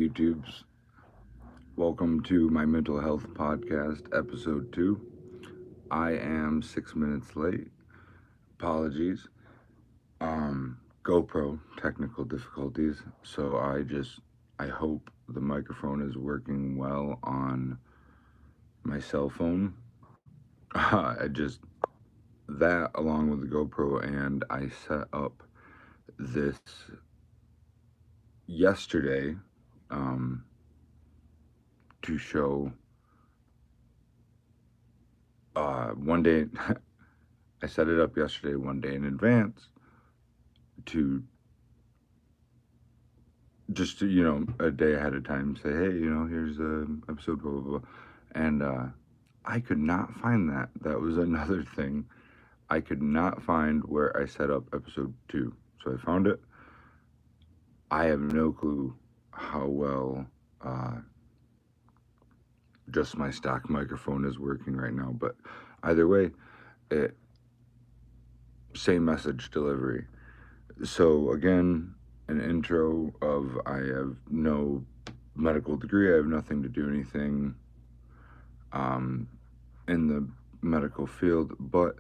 YouTubes. Welcome to my mental health podcast, Ep.2. I am 6 minutes late. Apologies. GoPro technical difficulties. So I hope the microphone is working well on my cell phone. That along with the GoPro, and I set up this yesterday um, to show one day. I set it up yesterday, one day in advance, to a day ahead of time say, hey, here's the episode, blah, blah, blah. And I could not find that. That was another thing. I could not find where I set up Ep.2. So I found it. I have no clue how well just my stock microphone is working right now. But either way, it, same message delivery. So again, an intro of I have no medical degree. I have nothing to do anything in the medical field, but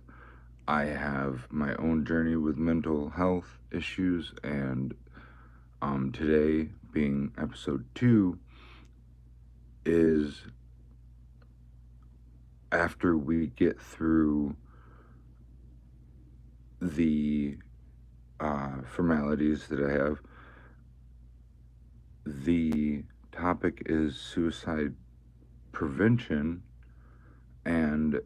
I have my own journey with mental health issues, and today being Ep.2 is after we get through the formalities that I have. The topic is suicide prevention, and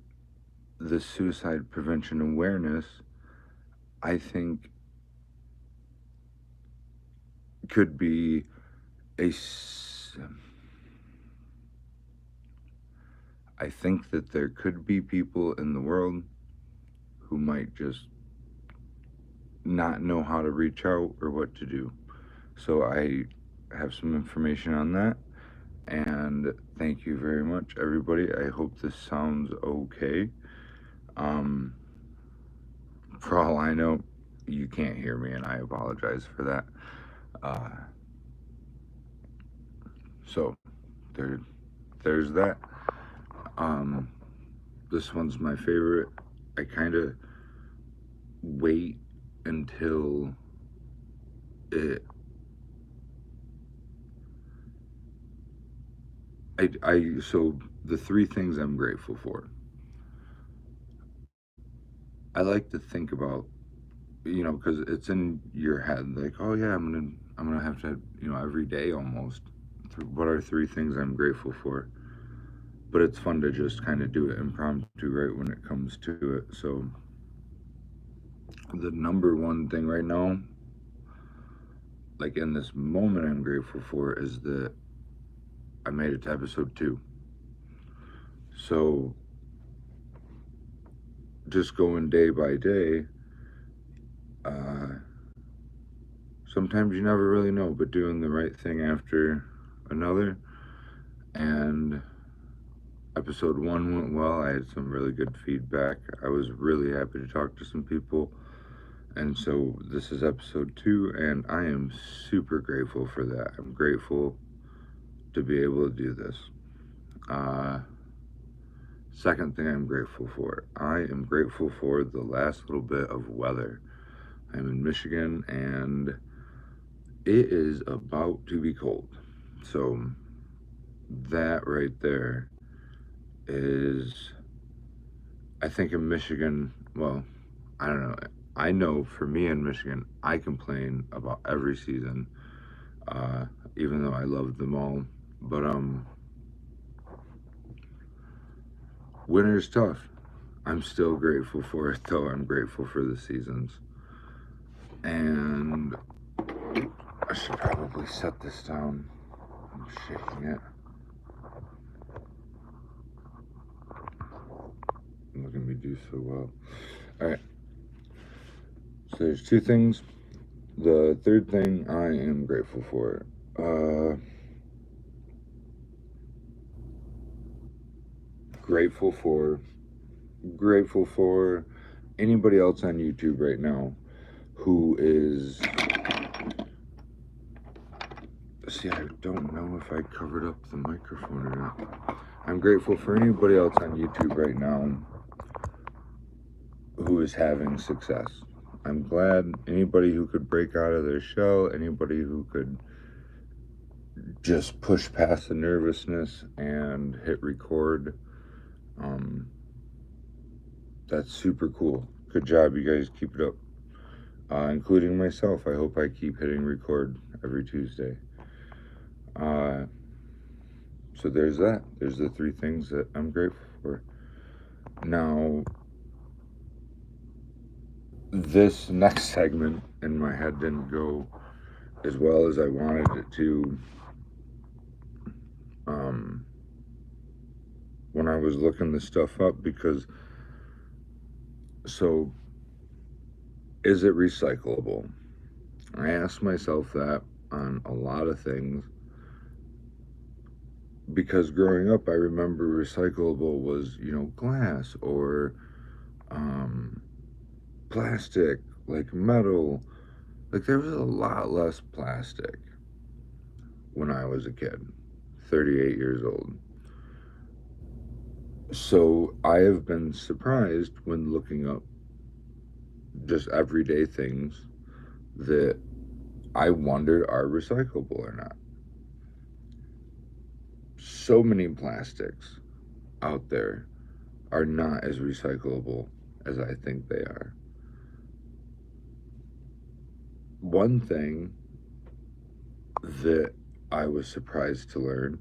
the suicide prevention awareness, I think, could be I think that there could be people in the world who might just not know how to reach out or what to do. So I have some information on that. And thank you very much, everybody. I hope this sounds okay. For all I know, you can't hear me, and I apologize for that. So there's that. This one's my favorite. I kind of wait until it. So the three things I'm grateful for. I like to think about, because it's in your head, like, oh yeah, I'm gonna have to, every day almost. What are three things I'm grateful for? But it's fun to just kind of do it impromptu right when it comes to it. So the number one thing right now, like in this moment, I'm grateful for is that I made it to Ep.2. So just going day by day, sometimes you never really know, but doing the right thing after another. And Ep.1 went well. I had some really good feedback. I was really happy to talk to some people. And so this is Ep.2, and I am super grateful for that. I'm grateful to be able to do this. Second thing I'm grateful for. I am grateful for the last little bit of weather. I'm in Michigan, and it is about to be cold. So that right there is, I think in Michigan, well, I don't know. I know for me in Michigan, I complain about every season, even though I love them all. But winter's tough. I'm still grateful for it, though. I'm grateful for the seasons. And I should probably set this down. I'm shaking it. Look at me do so well. All right. So there's two things. The third thing I am grateful for. Grateful for anybody else on YouTube right now who is See, I don't know if I covered up the microphone or not. I'm grateful for anybody else on YouTube right now who is having success. I'm glad anybody who could break out of their shell, anybody who could just push past the nervousness and hit record. That's super cool. Good job, you guys. Keep it up. Including myself. I hope I keep hitting record every Tuesday. So there's that. There's the 3 things that I'm grateful for. Now, this next segment in my head didn't go as well as I wanted it to. When I was looking this stuff up, because so is it recyclable? I asked myself that on a lot of things, because growing up I remember recyclable was, glass or plastic, like metal. Like there was a lot less plastic when I was a kid, 38 years old. So I have been surprised when looking up just everyday things that I wondered are recyclable or not. So many plastics out there are not as recyclable as I think they are. One thing that I was surprised to learn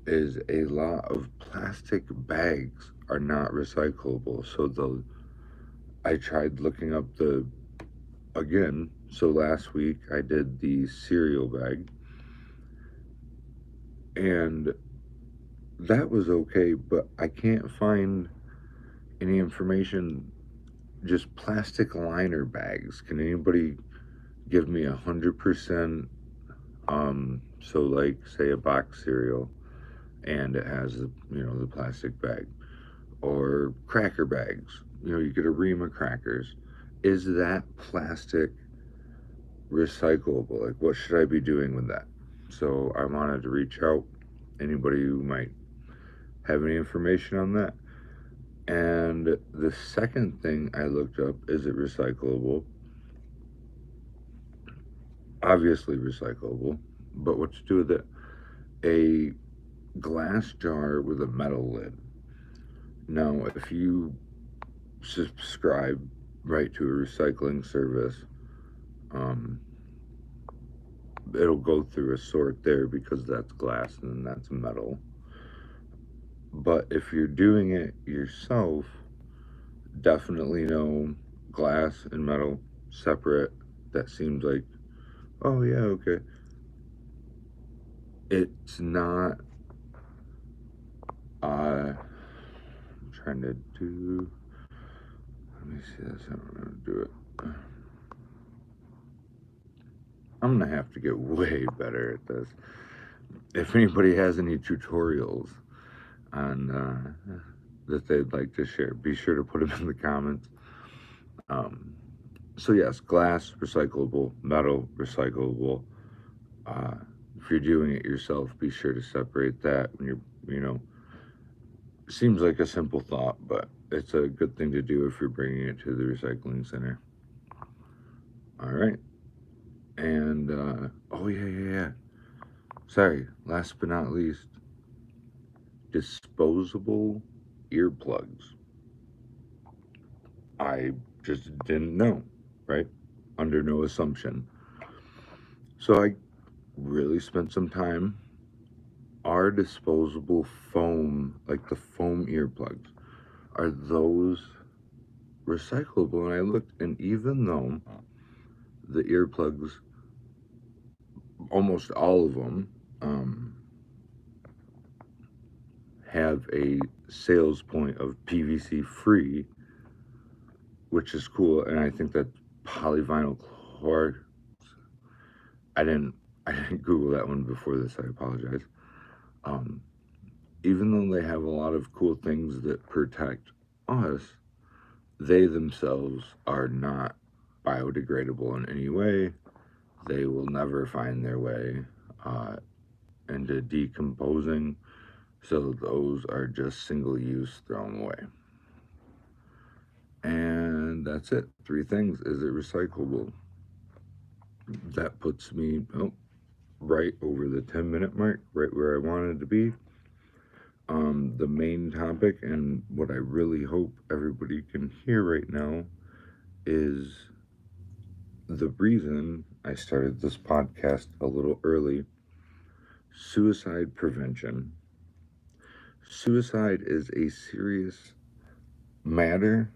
is a lot of plastic bags are not recyclable. So I tried looking up again. So last week I did the cereal bag, and that was okay, but I can't find any information. Just plastic liner bags. Can anybody give me 100%? So like say a box cereal, and it has the plastic bag, or cracker bags. You get a ream of crackers. Is that plastic recyclable? Like, what should I be doing with that? So I wanted to reach out. Anybody who might have any information on that. And the second thing I looked up, is it recyclable? Obviously recyclable, but what to do with it? A glass jar with a metal lid. Now, if you subscribe right to a recycling service, it'll go through a sort there because that's glass and that's metal. But if you're doing it yourself, definitely know glass and metal separate. That seems like, oh yeah, okay. It's not. I'm trying to do. Let me see this. I don't know how to do it. I'm gonna have to get way better at this. If anybody has any tutorials on that they'd like to share, be sure to put them in the comments. So yes, glass recyclable, metal recyclable. If you're doing it yourself, be sure to separate that when you're, seems like a simple thought, but it's a good thing to do if you're bringing it to the recycling center. All right. And, oh yeah. Sorry, last but not least, disposable earplugs. I just didn't know, right? Under no assumption. So I really spent some time. Are disposable foam, like the foam earplugs, are those recyclable? And I looked, and even though the earplugs, almost all of them, have a sales point of PVC free, which is cool, and I think that polyvinyl chloride. I didn't Google that one before this. I apologize. Even though they have a lot of cool things that protect us, they themselves are not biodegradable in any way. They will never find their way uh, into decomposing, so those are just single use, thrown away. And that's it. 3 things. Is it recyclable? That puts me right over the 10-minute mark, right where I wanted to be. The main topic, and what I really hope everybody can hear right now, is the reason I started this podcast a little early. Suicide prevention. Suicide is a serious matter,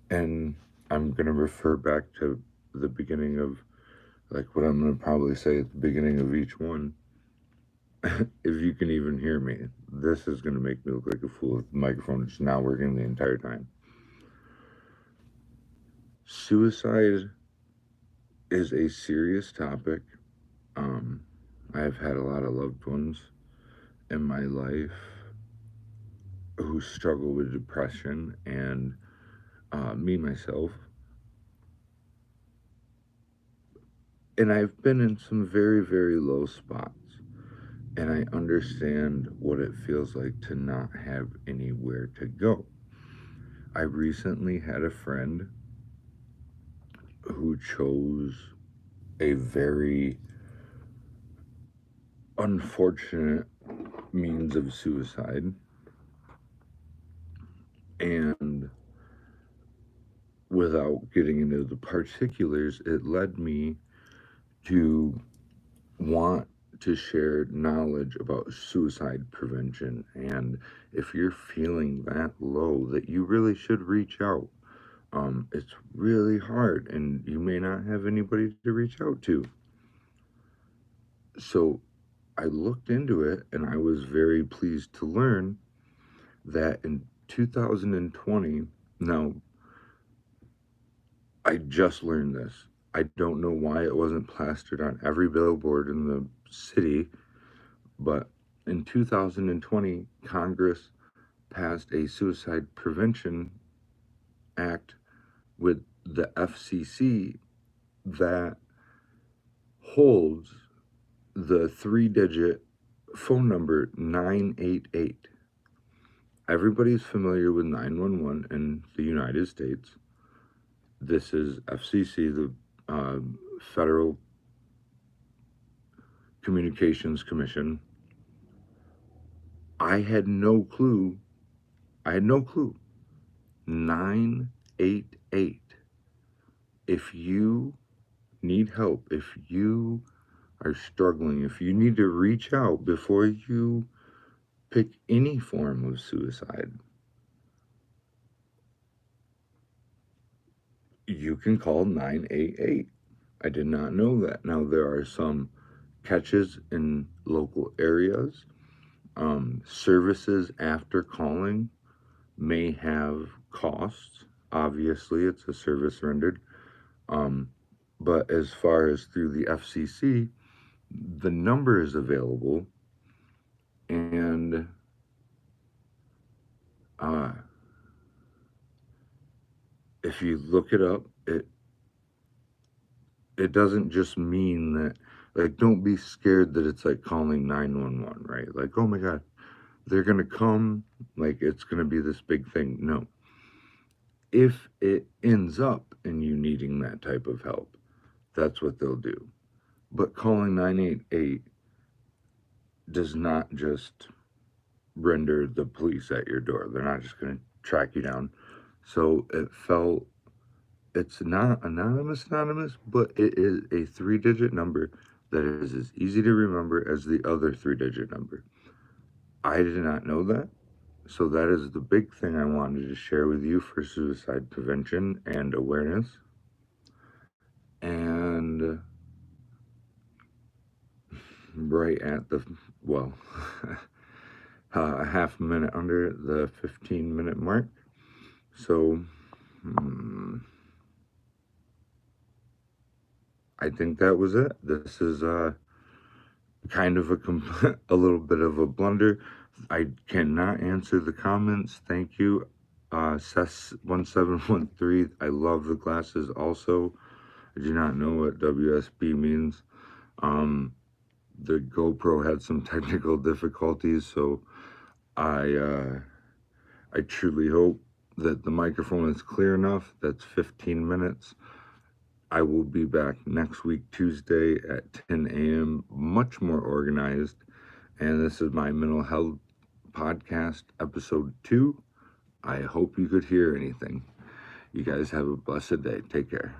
and I'm going to refer back to the beginning of, like, what I'm going to probably say at the beginning of each one. If you can even hear me, this is going to make me look like a fool if the microphone is not working the entire time. Suicide is a serious topic. I've had a lot of loved ones in my life who struggle with depression, and me myself. And I've been in some very, very low spots. And I understand what it feels like to not have anywhere to go. I recently had a friend who chose a very unfortunate means of suicide. And without getting into the particulars, it led me to want to share knowledge about suicide prevention. And if you're feeling that low, that you really should reach out. It's really hard, and you may not have anybody to reach out to. So I looked into it, and I was very pleased to learn that in 2020, now I just learned this. I don't know why it wasn't plastered on every billboard in the city, but in 2020, Congress passed a suicide prevention act with the FCC that holds the 3-digit phone number 988. Everybody's familiar with 911 in the United States. This is FCC, the Federal Communications Commission. I had no clue. 988. If you need help, if you are struggling, if you need to reach out before you pick any form of suicide, you can call 988. I did not know that. Now, there are some catches in local areas. Services after calling may have costs. Obviously, it's a service rendered. But as far as through the FCC, the number is available, and if you look it up, it doesn't just mean that, like, don't be scared that it's like calling 911, right? Like, oh my God, they're going to come, like, it's going to be this big thing. No. If it ends up in you needing that type of help, that's what they'll do. But calling 988 does not just render the police at your door. They're not just going to track you down. So it's not anonymous, but it is a 3-digit number that is as easy to remember as the other 3-digit number. I did not know that. So that is the big thing I wanted to share with you for suicide prevention and awareness. And right at the, a half a minute under the 15-minute mark. So I think that was it. This is kind of a little bit of a blunder. I cannot answer the comments. Thank you. Sess1713. I love the glasses also. I do not know what WSB means. the GoPro had some technical difficulties, so I truly hope that the microphone is clear enough. That's 15 minutes. I will be back next week, Tuesday at 10 a.m., much more organized. And this is my mental health podcast, episode 2. I hope you could hear anything. You guys have a blessed day. Take care.